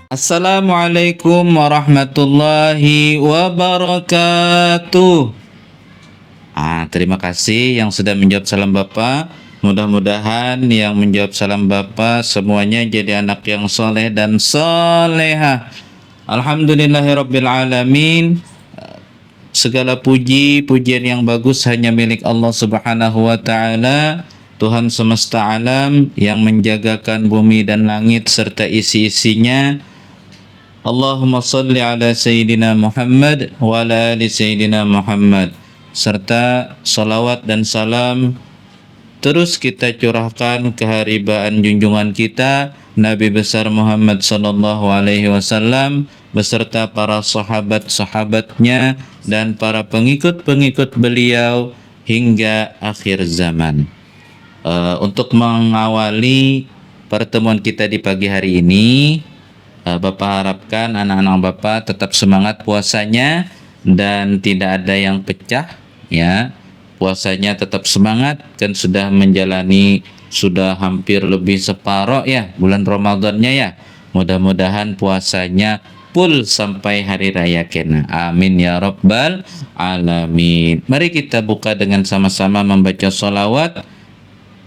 Assalamualaikum warahmatullahi wabarakatuh. Terima kasih yang sudah menjawab salam Bapak. Mudah-mudahan yang menjawab salam Bapak semuanya jadi anak yang soleh dan soleha. Alhamdulillahirabbil alamin. Segala puji-pujian yang bagus hanya milik Allah Subhanahu wa taala, Tuhan semesta alam yang menjagakan bumi dan langit serta isi-isinya. Allahumma salli ala Sayyidina Muhammad wa ala ali Sayyidina Muhammad, serta salawat dan salam terus kita curahkan keharibaan junjungan kita Nabi besar Muhammad sallallahu alaihi wasallam beserta para sahabat-sahabatnya dan para pengikut-pengikut beliau hingga akhir zaman. Untuk mengawali pertemuan kita di pagi hari ini, Bapak harapkan anak-anak Bapak tetap semangat puasanya dan tidak ada yang pecah ya. Puasanya tetap semangat, kan sudah menjalani sudah hampir lebih separuh ya bulan Ramadannya ya. Mudah-mudahan puasanya full sampai hari raya kena. Amin ya rabbal alamin. Mari kita buka dengan sama-sama membaca sholawat.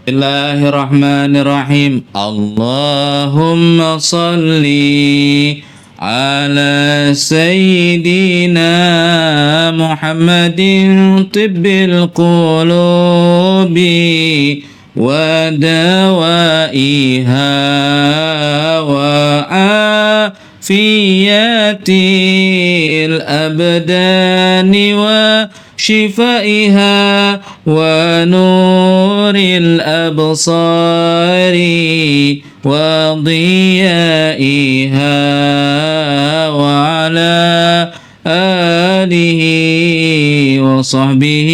Bismillahirrahmanirrahim. Allahumma salli ala sayyidina Muhammadin tibbil qulubi wa dawaiha wa afiyatil abdani wa شفائها ونور الأبصار وضيائها وعلى آله وصحبه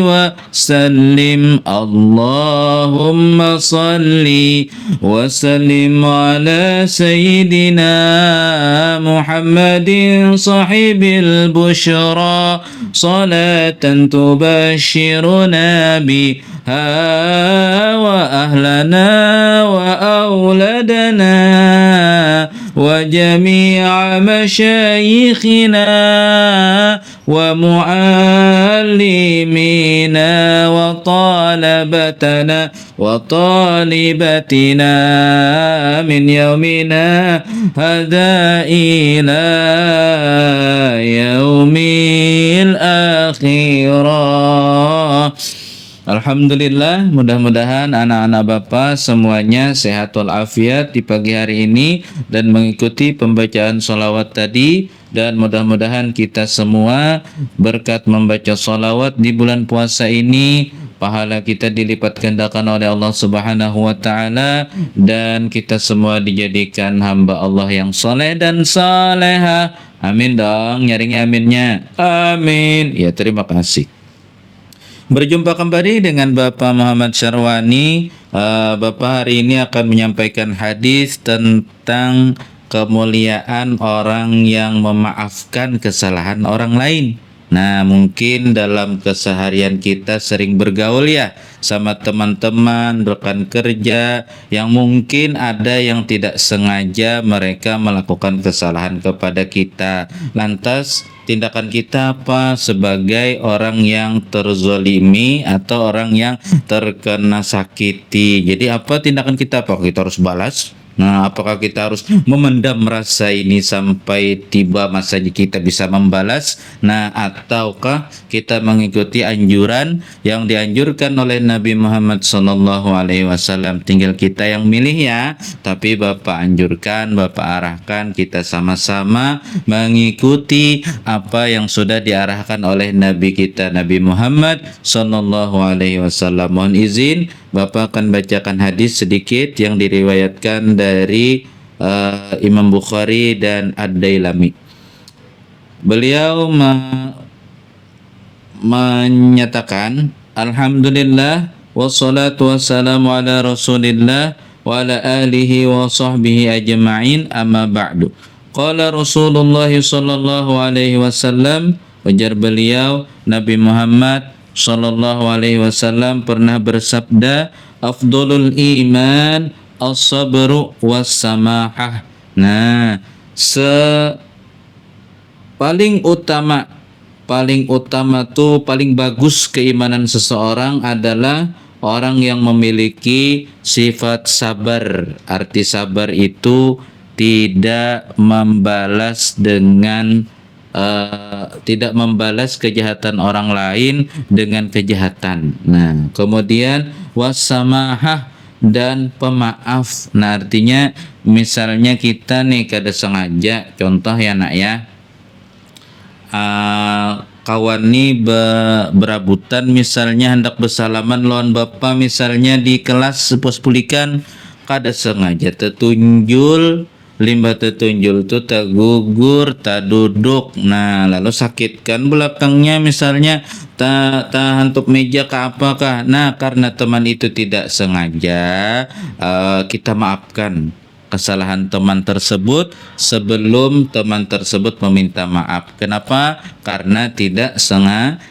وسلم اللهم صل وسلم على سيدنا محمد صاحب البشرى صلاة تبشرنا بها وأهلنا وأولادنا وجميع مشايخنا ومعلمينا وطالبتنا من يومنا هذا إلى يوم الآخرة. Alhamdulillah, mudah-mudahan anak-anak Bapak semuanya sehat walafiat di pagi hari ini dan mengikuti pembacaan sholawat tadi, dan mudah-mudahan kita semua berkat membaca sholawat di bulan puasa ini pahala kita dilipat gandakan oleh Allah Subhanahu wa taala dan kita semua dijadikan hamba Allah yang soleh dan saleha. Amin dong, nyaring aminnya. Amin. Ya, terima kasih. Berjumpa kembali dengan Bapak Muhammad Syarwani. Bapak hari ini akan menyampaikan hadis tentang kemuliaan orang yang memaafkan kesalahan orang lain. Nah, mungkin dalam keseharian kita sering bergaul ya sama teman-teman, rekan kerja yang mungkin ada yang tidak sengaja mereka melakukan kesalahan kepada kita. Lantas tindakan kita apa sebagai orang yang terzolimi atau orang yang terkena sakiti? Jadi apa tindakan kita? Apa kita harus balas? Nah, apakah kita harus memendam rasa ini sampai tiba masanya kita bisa membalas? Nah, ataukah kita mengikuti anjuran yang dianjurkan oleh Nabi Muhammad SAW? Tinggal kita yang milih ya. Tapi Bapak anjurkan, Bapak arahkan kita sama-sama mengikuti apa yang sudah diarahkan oleh Nabi kita Nabi Muhammad SAW. Mohon izin Bapak akan bacakan hadis sedikit yang diriwayatkan dari Imam Bukhari dan Ad-Dailami. Beliau menyatakan, Alhamdulillah wassalatu wassalamu ala Rasulillah wa ala alihi wa sahbihi ajma'in, amma ba'du. Qala Rasulullah sallallahu alaihi wasallam, ujar beliau Nabi Muhammad sallallahu alaihi wasallam pernah bersabda, afdolul iman as-sabru was-samahah. Nah, se paling utama paling bagus keimanan seseorang adalah orang yang memiliki sifat sabar. Arti sabar itu tidak membalas tidak membalas kejahatan orang lain dengan kejahatan. Nah, kemudian wasamahah dan pemaaf. Nah, artinya misalnya kita nih kada sengaja, contoh ya nak ya, kawan nih berabutan misalnya hendak bersalaman lawan bapak misalnya di kelas pos pulikan, kada sengaja tertunjul, limbah tertunjul tuh tak gugur, tak duduk. Nah, lalu sakitkan belakangnya misalnya, tak hantuk meja ke apakah. Nah, karena teman itu tidak sengaja, kita maafkan kesalahan teman tersebut sebelum teman tersebut meminta maaf. Kenapa? Karena tidak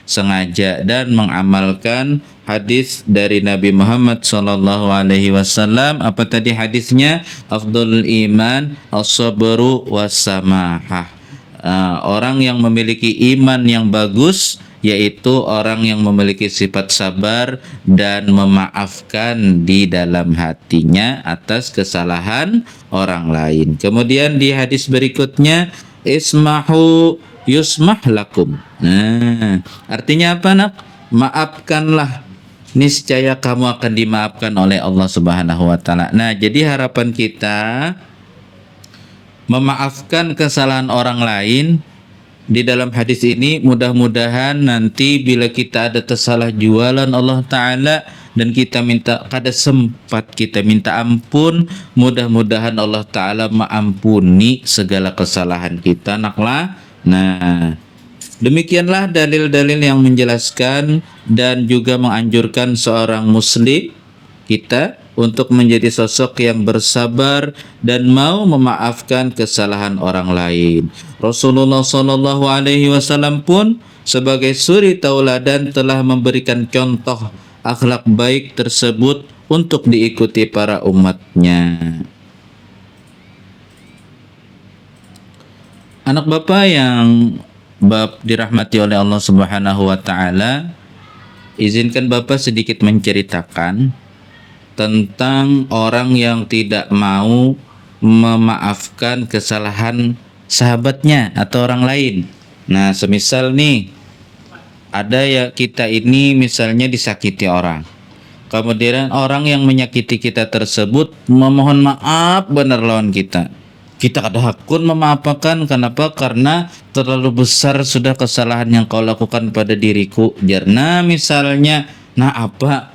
sengaja dan mengamalkan hadis dari Nabi Muhammad sallallahu alaihi wasallam. Apa tadi hadisnya? Afdhalul iman as-sabru was-samahah. Orang yang memiliki iman yang bagus yaitu orang yang memiliki sifat sabar dan memaafkan di dalam hatinya atas kesalahan orang lain. Kemudian di hadis berikutnya, ismahu yusmah lakum. Nah, artinya apa nak? Maafkanlah, niscaya kamu akan dimaafkan oleh Allah Subhanahu wa taala. Nah, jadi harapan kita memaafkan kesalahan orang lain. Di dalam hadis ini mudah-mudahan nanti bila kita ada tersalah jualan Allah Ta'ala dan kita minta kada sempat kita minta ampun, mudah-mudahan Allah Ta'ala mengampuni segala kesalahan kita naklah. Nah, demikianlah dalil-dalil yang menjelaskan dan juga menganjurkan seorang muslim kita untuk menjadi sosok yang bersabar dan mau memaafkan kesalahan orang lain. Rasulullah Shallallahu Alaihi Wasallam pun sebagai suri tauladan telah memberikan contoh akhlak baik tersebut untuk diikuti para umatnya. Anak bapak yang dirahmati oleh Allah Subhanahu Wa Taala, izinkan bapak sedikit menceritakan tentang orang yang tidak mau memaafkan kesalahan sahabatnya atau orang lain. Nah, semisal nih ada ya kita ini misalnya disakiti orang. Kemudian orang yang menyakiti kita tersebut memohon maaf benar lawan kita. Kita kada hakun memaafkan. Kenapa? Karena terlalu besar sudah kesalahan yang kau lakukan pada diriku. Jarna misalnya, nah apa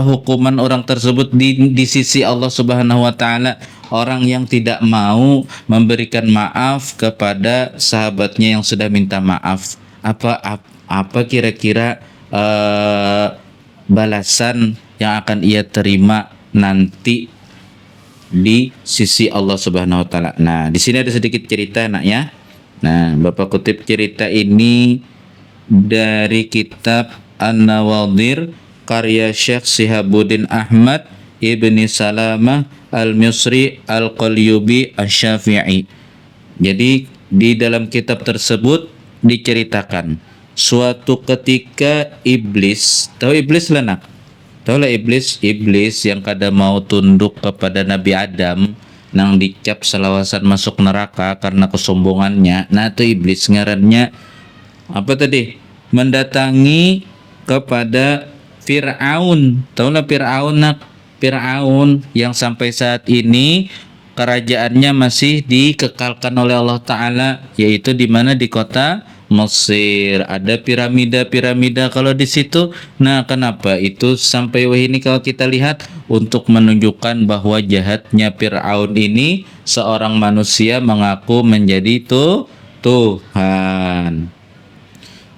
hukuman orang tersebut di sisi Allah Subhanahu wa taala? Orang yang tidak mau memberikan maaf kepada sahabatnya yang sudah minta maaf. Apa kira-kira balasan yang akan ia terima nanti di sisi Allah Subhanahu wa taala? Nah, di sini ada sedikit cerita nak ya. Nah, Bapak kutip cerita ini dari kitab An-Nawadhir karya Syekh Sihabuddin Ahmad Ibni Salamah Al-Misri Al-Qalyubi Asy-Syafi'i. Jadi di dalam kitab tersebut diceritakan suatu ketika iblis, tahu iblis lah nak? Tahu lah iblis yang kada mau tunduk kepada Nabi Adam nang dicap selawasan masuk neraka karena kesombongannya. Nah, itu iblis ngarannya apa tadi? Mendatangi kepada Fir'aun. Tahulah Fir'aun nak? Fir'aun yang sampai saat ini kerajaannya masih dikekalkan oleh Allah Ta'ala, yaitu di mana? Di kota Mesir. Ada piramida-piramida kalau di situ. Nah, kenapa itu sampai ini kalau kita lihat untuk menunjukkan bahwa jahatnya Fir'aun ini, seorang manusia mengaku menjadi Tuhan.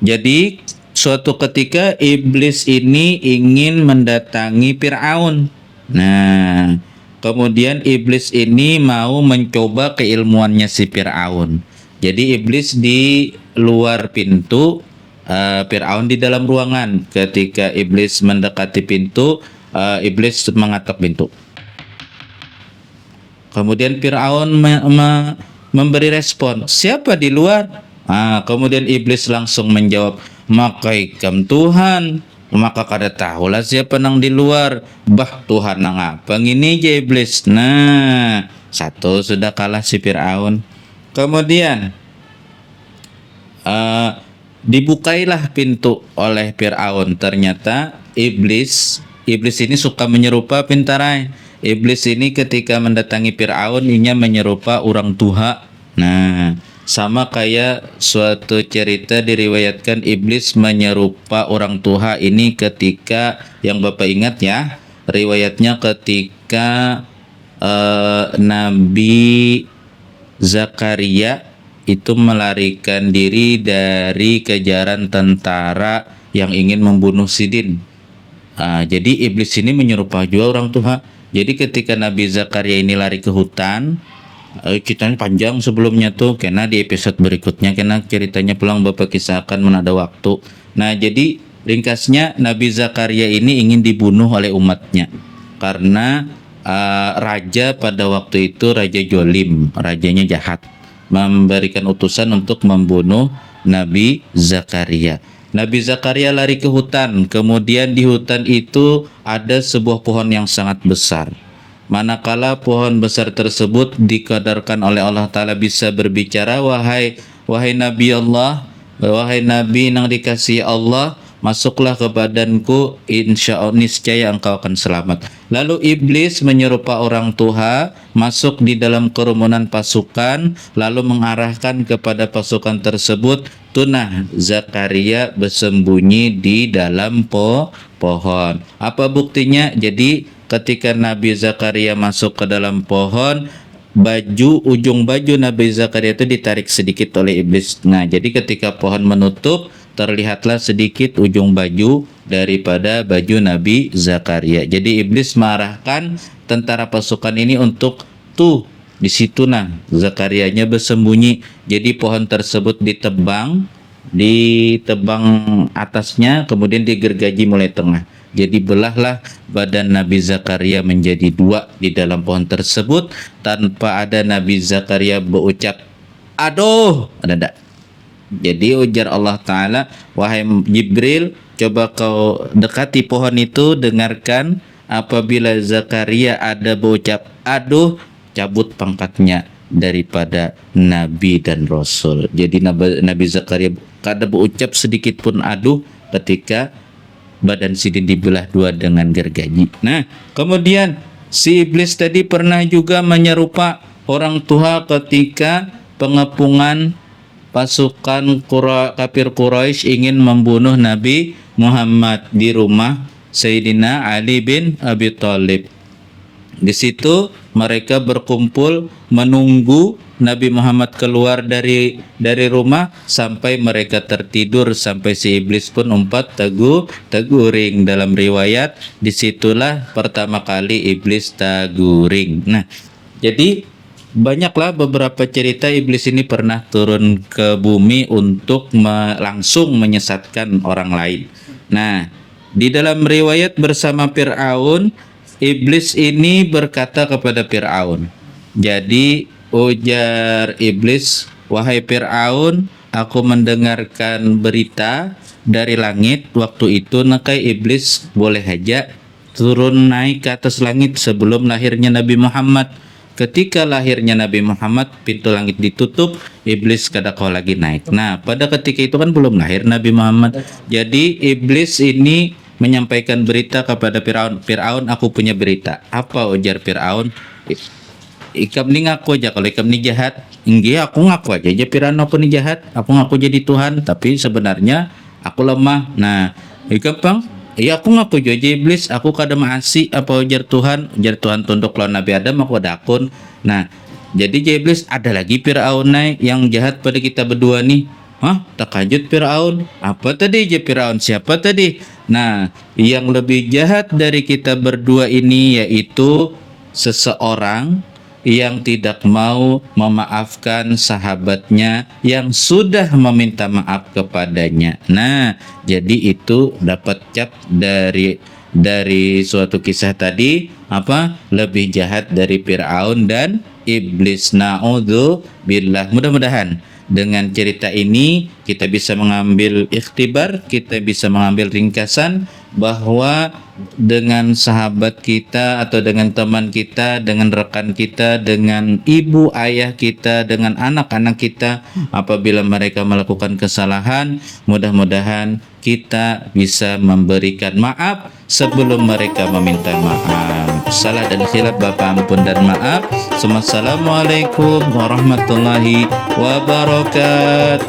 Jadi suatu ketika iblis ini ingin mendatangi Fir'aun. Nah, kemudian iblis ini mau mencoba keilmuannya si Fir'aun. Jadi iblis di luar pintu, Fir'aun di dalam ruangan. Ketika iblis mendekati pintu, iblis mengatok pintu. Kemudian Fir'aun memberi respon, siapa di luar? Kemudian iblis langsung menjawab, maka ikam Tuhan, maka kada tahulah siapa nang di luar. Bah, Tuhan nang apa ngini aja iblis. Nah, satu sudah kalah si Fir'aun. Kemudian dibukailah pintu oleh Fir'aun. Ternyata iblis ini suka menyerupa pintarai. Iblis ini ketika mendatangi Fir'aun inya menyerupa orang Tuha. Nah, sama kayak suatu cerita diriwayatkan iblis menyerupa orang Tuha ini ketika yang Bapak ingat ya, riwayatnya ketika Nabi Zakaria itu melarikan diri dari kejaran tentara yang ingin membunuh Sidin. Jadi iblis ini menyerupai juga orang Tuha. Jadi ketika Nabi Zakaria ini lari ke hutan, ceritanya panjang sebelumnya tuh, karena di episode berikutnya, karena ceritanya pulang Bapak kisahkan mana ada waktu. Nah, jadi ringkasnya Nabi Zakaria ini ingin dibunuh oleh umatnya karena raja pada waktu itu raja Jolim, rajanya jahat, memberikan utusan untuk membunuh Nabi Zakaria. Nabi Zakaria lari ke hutan, kemudian di hutan itu ada sebuah pohon yang sangat besar. Manakala pohon besar tersebut dikadarkan oleh Allah Ta'ala bisa berbicara, wahai Nabi Allah, wahai Nabi yang dikasihi Allah, masuklah ke badanku, niscaya engkau akan selamat. Lalu iblis menyerupa orang Tuha, masuk di dalam kerumunan pasukan, lalu mengarahkan kepada pasukan tersebut. Tunah Zakaria bersembunyi di dalam pohon. Apa buktinya? Jadi ketika Nabi Zakaria masuk ke dalam pohon, ujung baju Nabi Zakaria itu ditarik sedikit oleh iblis. Nah, jadi ketika pohon menutup, terlihatlah sedikit ujung baju daripada baju Nabi Zakaria. Jadi iblis mengarahkan tentara pasukan ini untuk di situ Zakarianya bersembunyi. Jadi pohon tersebut ditebang atasnya, kemudian digergaji mulai tengah. Jadi belahlah badan Nabi Zakaria menjadi dua di dalam pohon tersebut, tanpa ada Nabi Zakaria berucap, aduh, ada. Jadi ujar Allah Ta'ala, wahai Jibril, coba kau dekati pohon itu, dengarkan, apabila Zakaria ada berucap, aduh, cabut pangkatnya daripada Nabi dan Rasul. Jadi Nabi Zakaria kada berucap sedikit pun aduh ketika badan Sidin dibelah dua dengan gergaji. Nah, kemudian si iblis tadi pernah juga menyerupa orang Tuha ketika pengepungan pasukan kafir Quraisy ingin membunuh Nabi Muhammad di rumah Sayyidina Ali bin Abi Thalib. Di situ mereka berkumpul menunggu Nabi Muhammad keluar dari rumah sampai mereka tertidur, sampai si iblis pun umpat taguring. Dalam riwayat disitulah pertama kali iblis taguring. Nah, jadi banyaklah beberapa cerita iblis ini pernah turun ke bumi untuk langsung menyesatkan orang lain. Nah, di dalam riwayat bersama Fir'aun, iblis ini berkata kepada Fir'aun. Jadi ujar iblis, wahai Fir'aun, aku mendengarkan berita dari langit. Waktu itu nakai iblis boleh aja turun naik ke atas langit sebelum lahirnya Nabi Muhammad. Ketika lahirnya Nabi Muhammad, pintu langit ditutup, iblis kada kau lagi naik. Nah, pada ketika itu kan belum lahir Nabi Muhammad. Jadi iblis ini menyampaikan berita kepada Fir'aun. Fir'aun, aku punya berita. Apa ujar Fir'aun? Ikam ni ngaku aja, kalau ikam ni jahat, enggak, aku ngaku aja Fir'aun, aku ni jahat, aku ngaku jadi Tuhan, tapi sebenarnya aku lemah. Nah, ikam bang, iya aku ngaku aja iblis, aku kada maasi. Apa ujar Tuhan? Ujar Tuhan, tunduk lawan Nabi Adam, aku ada akun. Nah, jadi iblis, ada lagi Fir'aun yang jahat pada kita berdua nih. Hah? Takajut Fir'aun. Apa tadi je Fir'aun? Siapa tadi? Nah, yang lebih jahat dari kita berdua ini yaitu seseorang yang tidak mau memaafkan sahabatnya yang sudah meminta maaf kepadanya. Nah, jadi itu dapat cap dari suatu kisah tadi. lebih jahat dari Fir'aun dan iblis. Na'udzu billah. Mudah-mudahan dengan cerita ini kita bisa mengambil ikhtibar, kita bisa mengambil ringkasan bahwa dengan sahabat kita atau dengan teman kita, dengan rekan kita, dengan ibu ayah kita, dengan anak-anak kita, apabila mereka melakukan kesalahan, mudah-mudahan kita bisa memberikan maaf sebelum mereka meminta maaf. Salah dan khilaf Bapak ampun dan maaf. Assalamualaikum warahmatullahi wabarakatuh.